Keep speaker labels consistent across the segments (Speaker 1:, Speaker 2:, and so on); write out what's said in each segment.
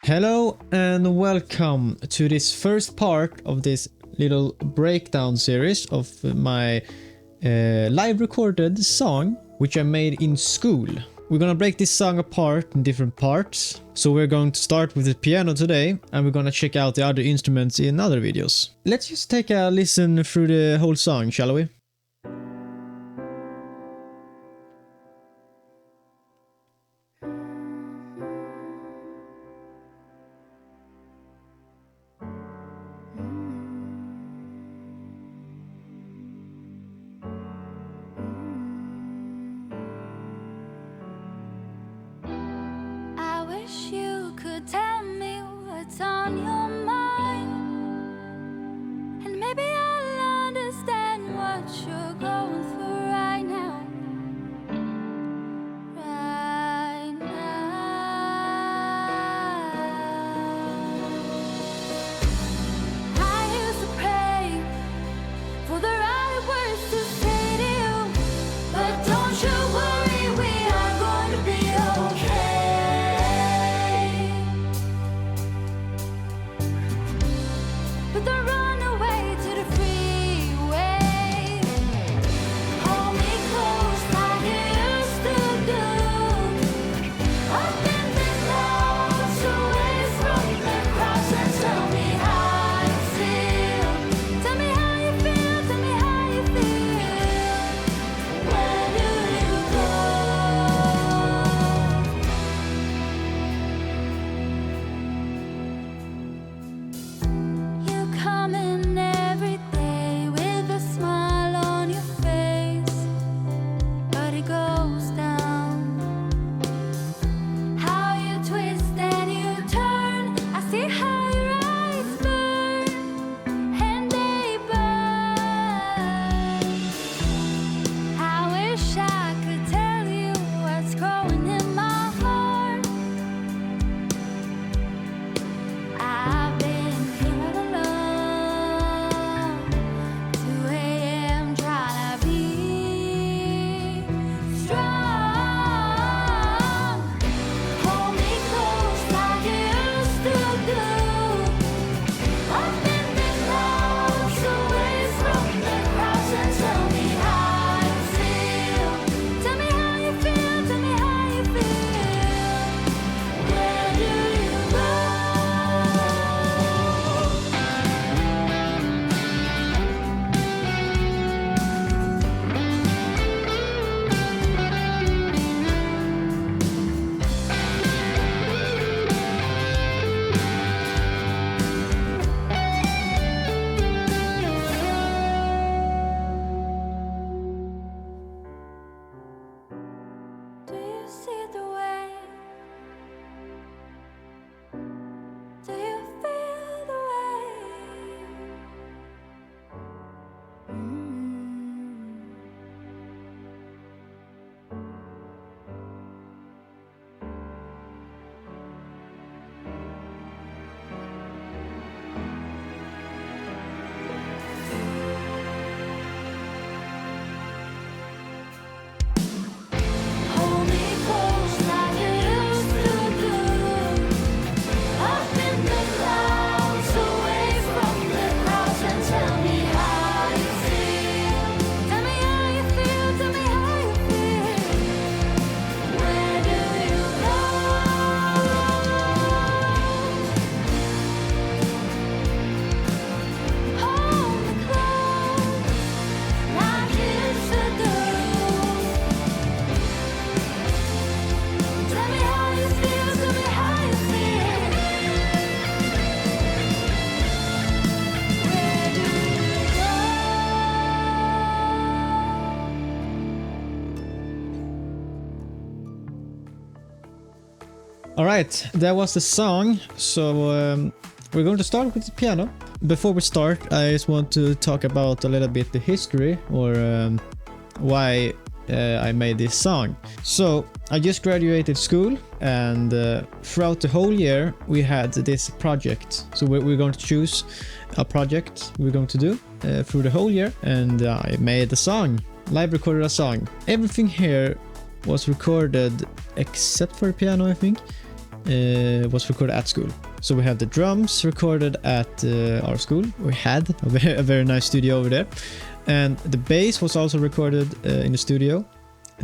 Speaker 1: Hello and welcome to this first part of this little breakdown series of my live recorded song which I made in school. We're gonna break this song apart in different parts. So we're going to start with the piano today and we're gonna check out the other instruments in other videos. Let's just take a listen through the whole song, shall we?
Speaker 2: You could tell me what's on your mind, and maybe I'll understand what you're going through right now. Right now. I used to pray for the right words to say to you, but don't you worry, we are going to be okay. But the runaway to the freeway, hold me close like you used to do. Up in the clouds, away from the crowds, and tell me how you feel. Tell me how you feel, tell me how you feel. Where do you go? You come in every day with a smile on your face, but it goes down. How you twist and you turn, I see how your eyes burn, and they burn. I wish I could tell you what's growing in my heart. I've been here all alone, 2 a.m. trying to be strong. Hold me close like you used to do. Up in the clouds, away from the crowds, and tell me how you feel. Tell me how you feel, tell me how you feel. Where do you go? Do you see the way? Do you feel the way? Hold me close like you used to do. Up in the clouds, away from the crowds, and tell me how you feel. Tell me how you feel, tell me how you feel. Where do you go? Hold me close like you used to do. Tell me how you feel, tell me how you feel. Where do you go?
Speaker 1: Alright, that was the song. So we're going to start with the piano. Before we start, I just want to talk about a little bit the history or why I made this song. So I just graduated school and throughout the whole year we had this project. So we're going to choose a project we're going to do through the whole year, and I made a song, live recorded a song. Everything here was recorded except for the piano, I think. was recorded at school. So we have the drums recorded at our school. We had a very nice studio over there. And the bass was also recorded in the studio.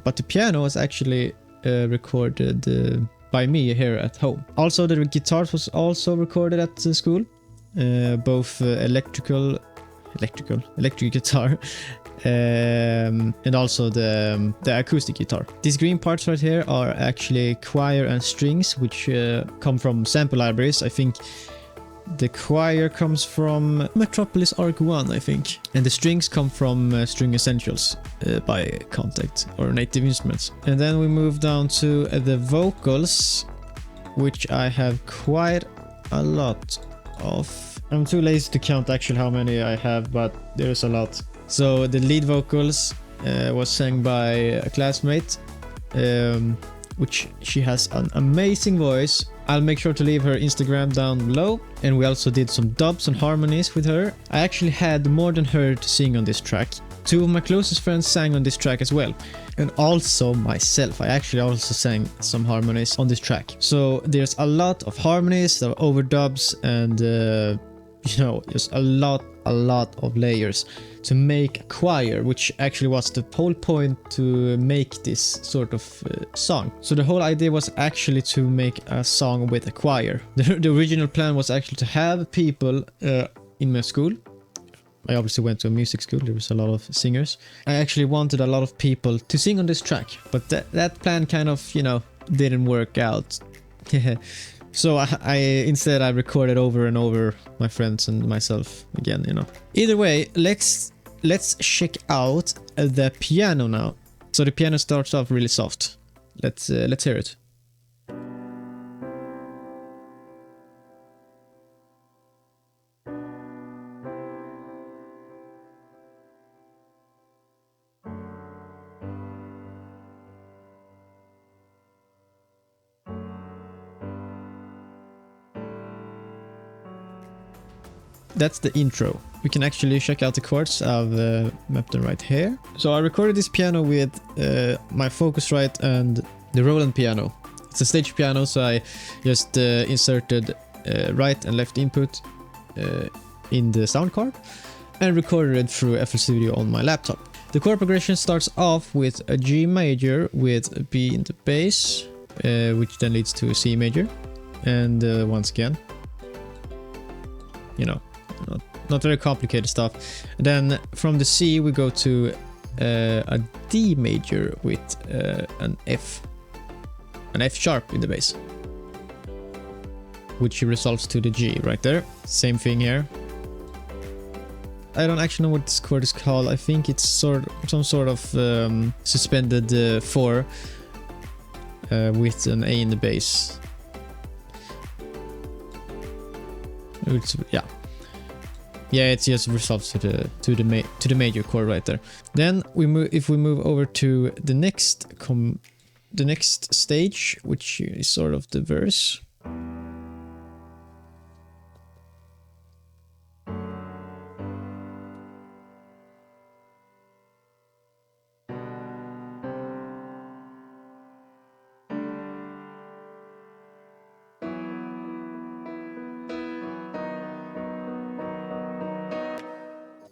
Speaker 1: But the piano was actually recorded by me here at home. Also, the guitars was also recorded at the school. Both electric guitar and also the acoustic guitar. These green parts right here are actually choir and strings, which come from sample libraries. I think the choir comes from Metropolis Arc 1, I think. And the strings come from String Essentials by Contact or Native Instruments. And then we move down to the vocals, which I have quite a lot of. I'm too lazy to count actually how many I have, but there's a lot. So the lead vocals was sang by a classmate, which she has an amazing voice. I'll make sure to leave her Instagram down below. And we also did some dubs and harmonies with her. I actually had more than her to sing on this track. Two of my closest friends sang on this track as well. And also myself. I actually also sang some harmonies on this track. So there's a lot of harmonies, there are overdubs, and just a lot of layers to make a choir, which actually was the whole point to make this sort of song. So the whole idea was actually to make a song with a choir. The original plan was actually to have people in my school. I obviously went to a music school, there was a lot of singers. I actually wanted a lot of people to sing on this track, but that plan kind of, didn't work out. So I instead I recorded over and over my friends and myself again, Either way, let's check out the piano now. So the piano starts off really soft. Let's hear it. That's the intro. We can actually check out the chords. I've mapped them right here. So I recorded this piano with my Focusrite and the Roland piano. It's a stage piano, so I just inserted right and left input in the sound card and recorded it through FL Studio on my laptop. The chord progression starts off with a G major with a B in the bass, which then leads to a C major. And once again, not very complicated stuff. And then from the C we go to a D major with an F sharp in the bass, which resolves to the G right there. Same thing here. I don't actually know what this chord is called. I think it's some sort of suspended 4 with an A in the bass. Yeah, it just resolves to the major chord right there. Then if we move over to the next stage, which is sort of the verse.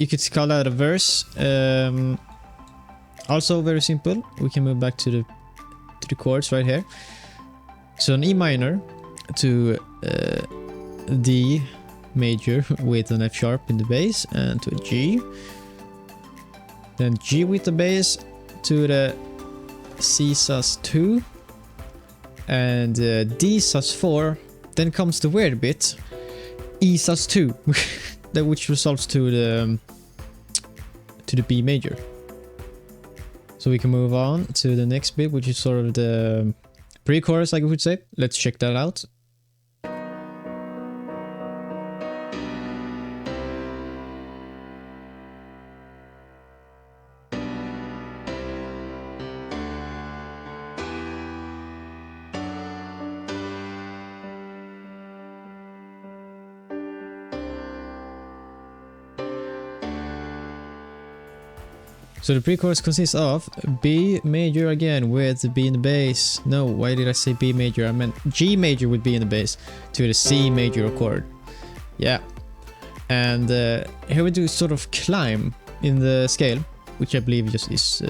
Speaker 1: You could call that a verse. Also very simple. We can move back to the chords right here. So an E minor to D major with an F sharp in the bass and to a G. Then G with the bass to the C sus2 and D sus4. Then comes the weird bit, E sus2. Which resolves to the B major. So we can move on to the next bit, which is sort of the pre-chorus, I would say. Let's check that out. So the pre-chorus consists of B major again with the B in the bass. No, why did I say B major? I meant G major with B in the bass to the C major chord. Yeah. And here we do sort of climb in the scale, which I believe just is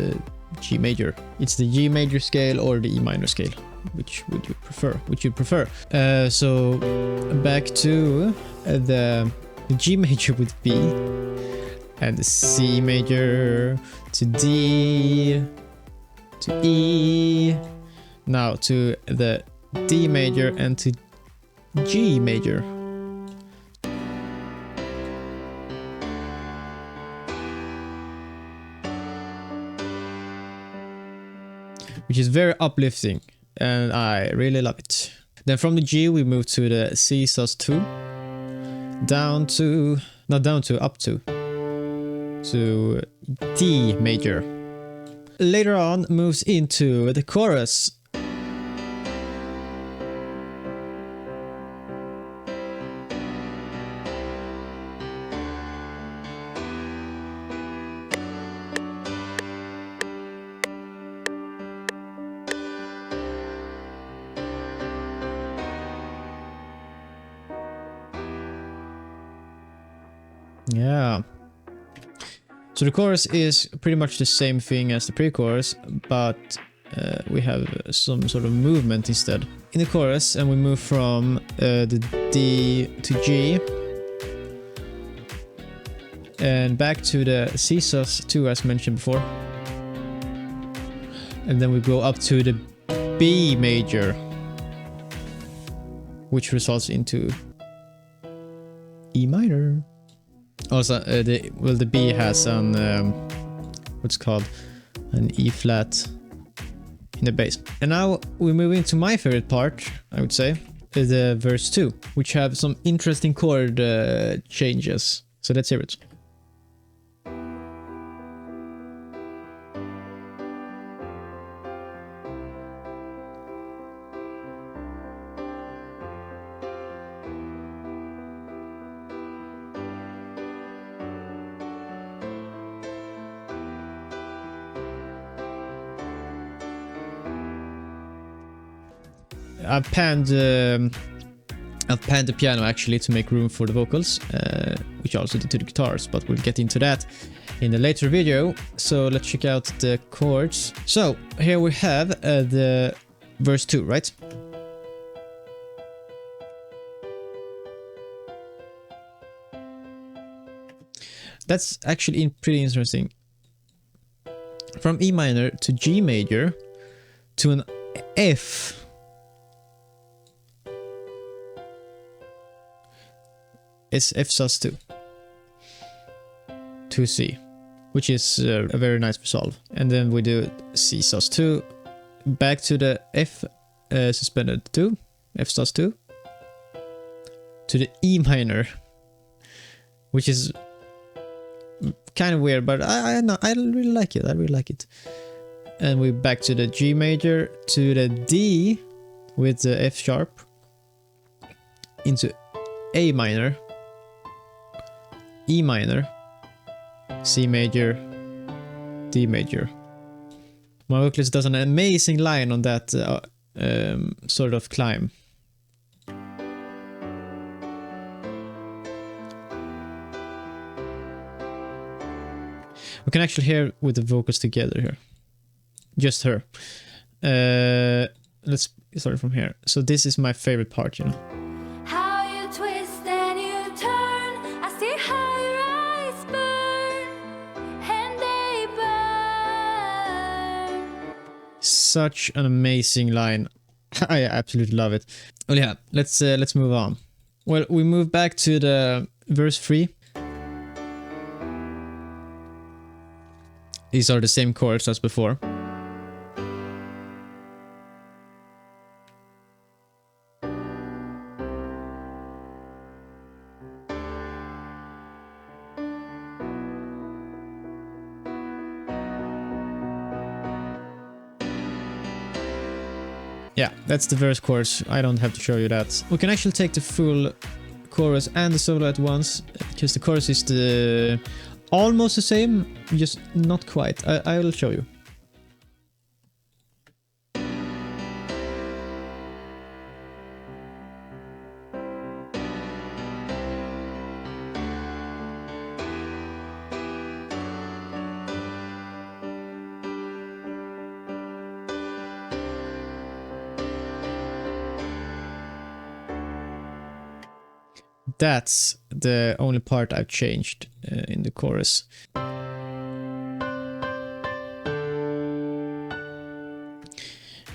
Speaker 1: G major. It's the G major scale or the E minor scale. Which would you prefer? Which you prefer? So back to the G major with B and the C major to D to E. Now to the D major and to G major. Which is very uplifting, and I really love it. Then from the G we move to the C sus2, up to D major. Later on moves into the chorus. Yeah. So the chorus is pretty much the same thing as the pre-chorus, but we have some sort of movement instead in the chorus, and we move from the D to G and back to the C sus2 as mentioned before, and then we go up to the B major, which results into E minor. Also, the B has an what's called an E flat in the bass. And now we move into my favorite part, I would say, the verse 2, which have some interesting chord changes. So let's hear it. I've panned the piano actually to make room for the vocals, which I also did to the guitars, but we'll get into that in a later video. So let's check out the chords. So here we have the verse 2, right? That's actually pretty interesting. From E minor to G major to an F. It's F sus2 to C, which is a very nice resolve. And then we do C sus2 back to the F suspended 2, F sus2 to the E minor, which is kind of weird, but I really like it. I really like it. And we back to the G major to the D with the F sharp into A minor, E minor, C major, D major. My vocalist does an amazing line on that sort of climb. We can actually hear with the vocals together here. Just her. Let's start from here. So this is my favorite part, you know.
Speaker 2: How you twist and you turn, I see how your eyes burn, and they burn.
Speaker 1: Such an amazing line. I absolutely love it. Well, yeah, let's move on. Well, we move back to the verse 3. These are the same chords as before. Yeah, that's the verse chorus. I don't have to show you that. We can actually take the full chorus and the solo at once, because the chorus is the almost the same, just not quite. I will show you. That's the only part I've changed in the chorus.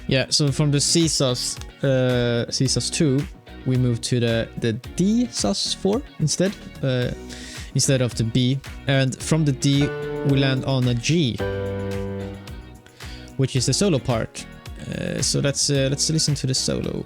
Speaker 1: Yeah, so from the C sus 2, we move to the D sus 4 instead of the B, and from the D we land on a G, which is the solo part. So let's listen to the solo.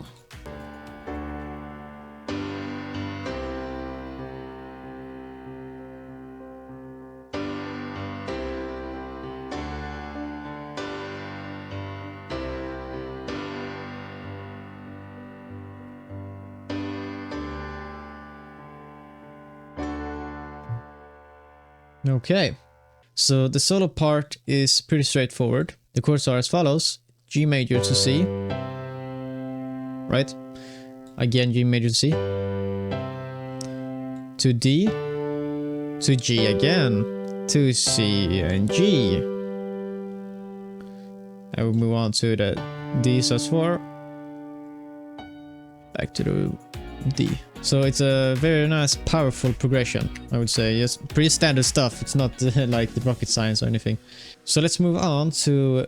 Speaker 1: Okay, so the solo part is pretty straightforward. The chords are as follows: G major to C, right? Again G major to C, to D, to G again, to C and G. I will move on to the D sus4, back to the D. So it's a very nice, powerful progression, I would say. Yes, pretty standard stuff. It's not like the rocket science or anything. So let's move on to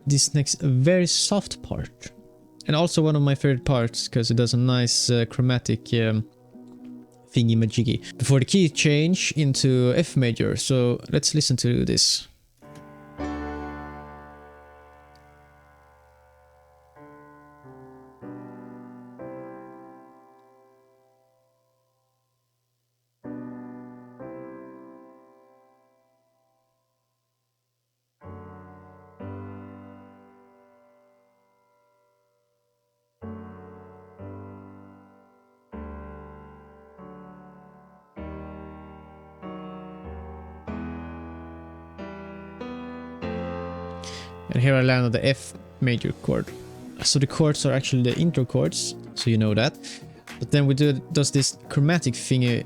Speaker 1: this next very soft part. And also one of my favorite parts, because it does a nice chromatic thingy-majiggy before the key change into F major. So let's listen to this. And here I land on the F major chord. So the chords are actually the intro chords, so you know that. But then we does this chromatic thingy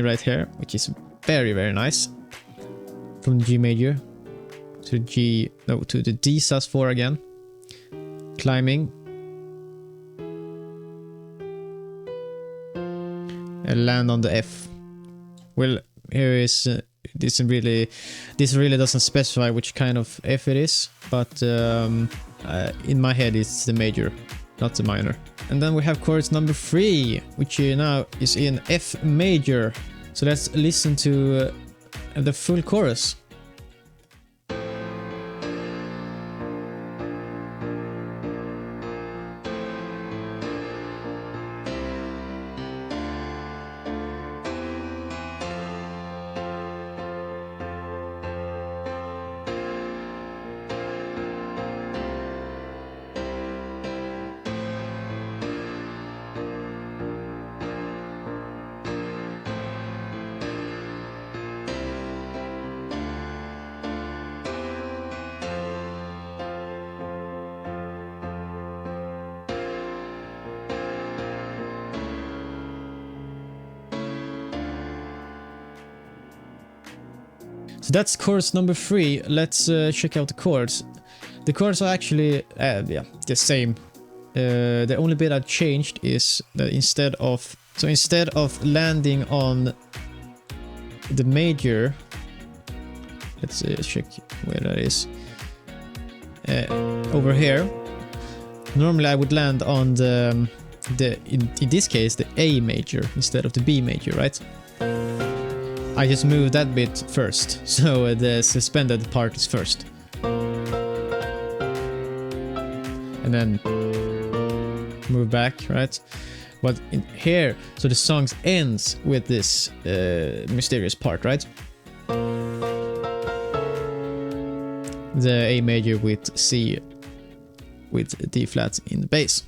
Speaker 1: right here, which is very, very nice. From G major to to the D sus4 again. Climbing. And land on the F. Well, here is this really doesn't specify which kind of F it is, but in my head it's the major, not the minor. And then we have chorus number 3, which now is in F major. So let's listen to the full chorus. So that's chorus number 3. Let's check out the chords. The chords are actually the same. The only bit I've changed is that instead of landing on the major, let's check where that is. Over here. Normally I would land on in this case the A major instead of the B major, right? I just moved that bit first, so the suspended part is first. And then move back, right? But in here, so the song ends with this mysterious part, right? The A major with C with D flat in the bass.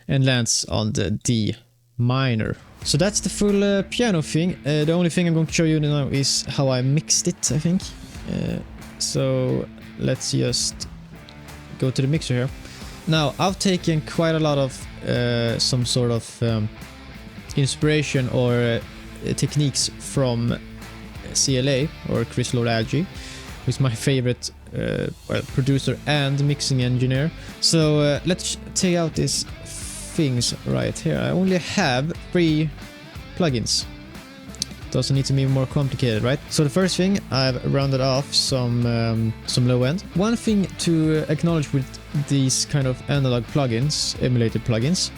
Speaker 1: And lands on the D minor. So that's the full piano thing. The only thing I'm going to show you now is how I mixed it, I think. So let's just go to the mixer here. Now, I've taken quite a lot of some sort of inspiration or techniques from CLA, or Chris Lord-Alge, who's my favorite producer and mixing engineer. So let's take out these things right here. I only have 3 plugins. Doesn't need to be more complicated, right? So the first thing, I've rounded off some low end. One thing to acknowledge with these kind of analog plugins, emulated plugins,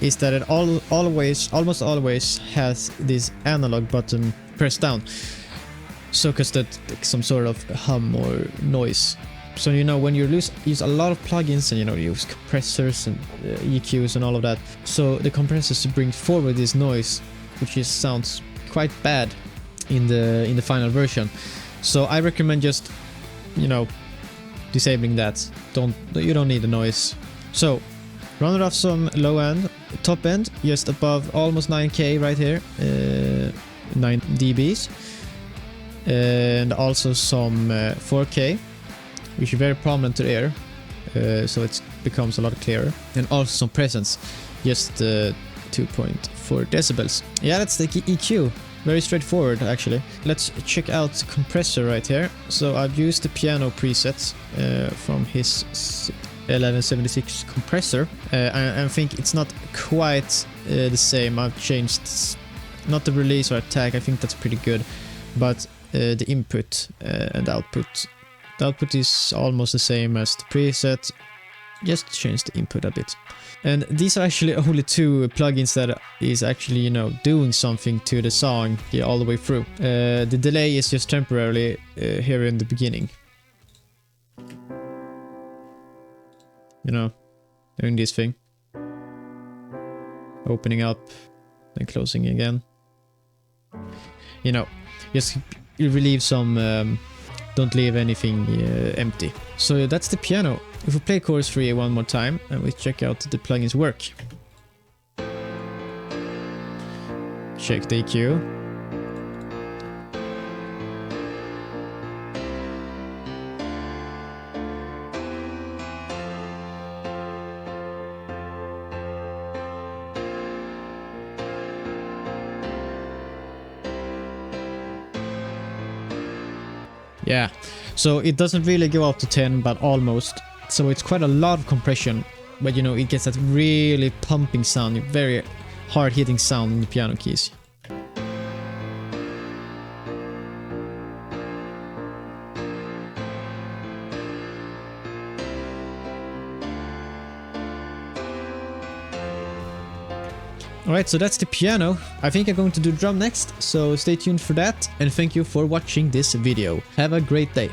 Speaker 1: is that it almost always has this analog button pressed down. So cause that some sort of hum or noise. So you know, when you use a lot of plugins and you know, you use compressors and EQs and all of that, so the compressors bring forward this noise, which sounds quite bad in the final version. So I recommend just, you know, disabling that. You don't need the noise. So rounded off some low end, top end just above almost 9K right here, 9 dBs, and also some 4K, which is very prominent to the ear, so it becomes a lot clearer, and also some presence, just 2.4 decibels. Yeah, that's the EQ. Very straightforward, actually. Let's check out the compressor right here. So I've used the piano preset from his 1176 compressor. I think it's not quite the same. I've changed, not the release or attack, I think that's pretty good, but the input and output. The output is almost the same as the preset, just change the input a bit. And these are actually only 2 plugins that is actually, you know, doing something to the song all the way through. The delay is just temporarily here in the beginning. You know, doing this thing. Opening up, then closing again. You know, just relieve some, don't leave anything empty. So that's the piano. If we play chorus 3 one more time and we check out the plugins work. Check the EQ. Yeah, so it doesn't really go up to 10, but almost. So it's quite a lot of compression, but you know, it gets that really pumping sound, very hard hitting sound in the piano keys. Alright, so that's the piano. I think I'm going to do drum next, so stay tuned for that, and thank you for watching this video. Have a great day.